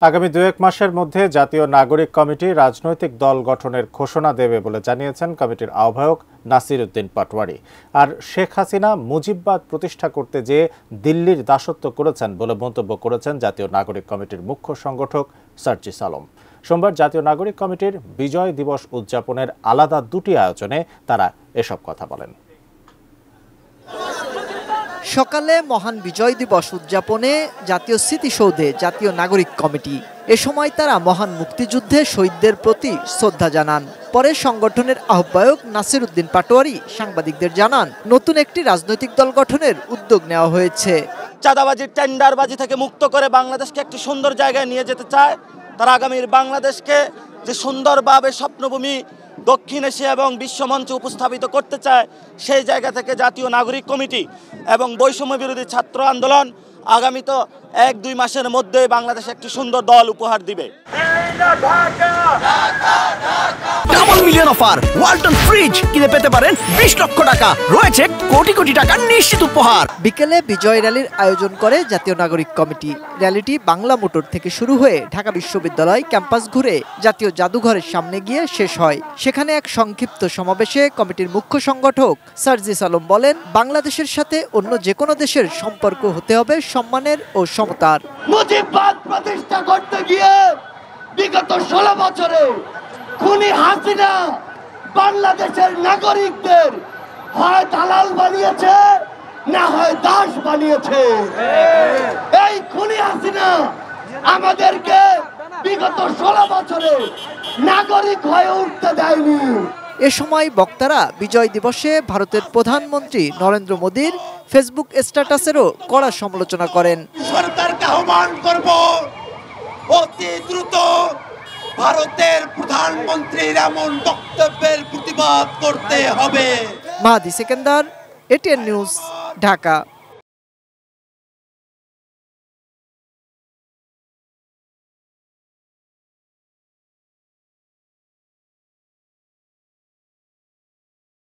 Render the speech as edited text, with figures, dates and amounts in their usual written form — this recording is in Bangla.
আগামী ২-১ মাসের মধ্যে জাতীয় নাগরিক কমিটি রাজনৈতিক দল গঠনের ঘোষণা দেবে বলে জানিয়েছেন কমিটির আহ্বায়ক নাসির উদ্দিন পাটোয়ারি। আর শেখ হাসিনা মুজিববাদ প্রতিষ্ঠা করতে যেয়ে দিল্লির দাসত্ব করেছেন বলে মন্তব্য করেছেন জাতীয় নাগরিক কমিটির মুখ্য সংগঠক সার্জিস আলম। সোমবার জাতীয় নাগরিক কমিটির বিজয় দিবস উদযাপনের আলাদা দুটি আয়োজনে তারা এসব কথা বলেন। সকালে মহান বিজয় দিবস উদযাপনে জাতীয় স্মৃতিসৌধে জাতীয় নাগরিক কমিটি। এ সময় তারা মহান মুক্তিযুদ্ধে শহীদদের প্রতি শ্রদ্ধা জানান। পরে সংগঠনের আহ্বায়ক নাসির উদ্দিন পাটোয়ারি সাংবাদিকদের জানান, নতুন একটি রাজনৈতিক দল গঠনের উদ্যোগ নেওয়া হয়েছে। চাঁদাবাজি, টেন্ডারবাজি থেকে মুক্ত করে বাংলাদেশকে একটি সুন্দর জায়গায় নিয়ে যেতে চায়। তারা আগামীর বাংলাদেশকে যে সুন্দরভাবে স্বপ্নভূমি দক্ষিণ এশিয়া এবং বিশ্বমঞ্চে উপস্থাপিত করতে চায়, সেই জায়গা থেকে জাতীয় নাগরিক কমিটি এবং বৈষম্য বিরোধী ছাত্র আন্দোলন আগামী তো ১-২ মাসের মধ্যে বাংলাদেশে একটি সুন্দর দল উপহার দিবে। Double million offer, Walton fridge কিনে পেতে পারেন ২০ লক্ষ টাকা, রয়েছে কোটি কোটি টাকার নিশ্চিত উপহার। বিকেলে বিজয় র্যালির আয়োজন করে জাতীয় নাগরিক কমিটি। র্যালিটি বাংলা মোটর থেকে শুরু হয়ে ঢাকা বিশ্ববিদ্যালয় ক্যাম্পাস ঘুরে জাতীয় জাদুঘরের সামনে গিয়ে শেষ হয়। সেখানে এক সংক্ষিপ্ত সমাবেশে কমিটির মুখ্য সংগঠক সার্জিস আলম বলেন, বাংলাদেশের সাথে অন্য যে কোনো দেশের সম্পর্ক হতে হবে সম্মানের ও সমতার। মুজিববাদ প্রতিষ্ঠা করতে গিয়ে বিগত ১৬ বছরে খুনি হাসিনা বাংলাদেশের নাগরিকদের হয় দালাল বানিয়েছে, না হয় দাস বানিয়েছে। এই খুনি হাসিনা আমাদেরকে বিগত ১৬ বছরে নাগরিক হয়ে উঠতে দেয়নি। এ সময় বক্তারা বিজয় দিবসে ভারতের প্রধানমন্ত্রী নরেন্দ্র মোদীর ফেসবুক স্ট্যাটাসেরও কড়া সমালোচনা করেন। সরকারকে আহ্বান করব, অতি দ্রুত ভারতের প্রধানমন্ত্রীর এমন বক্তব্যের প্রতিবাদ করতে হবে। মাহাদি সেকেন্দার, এটিএন নিউজ, ঢাকা।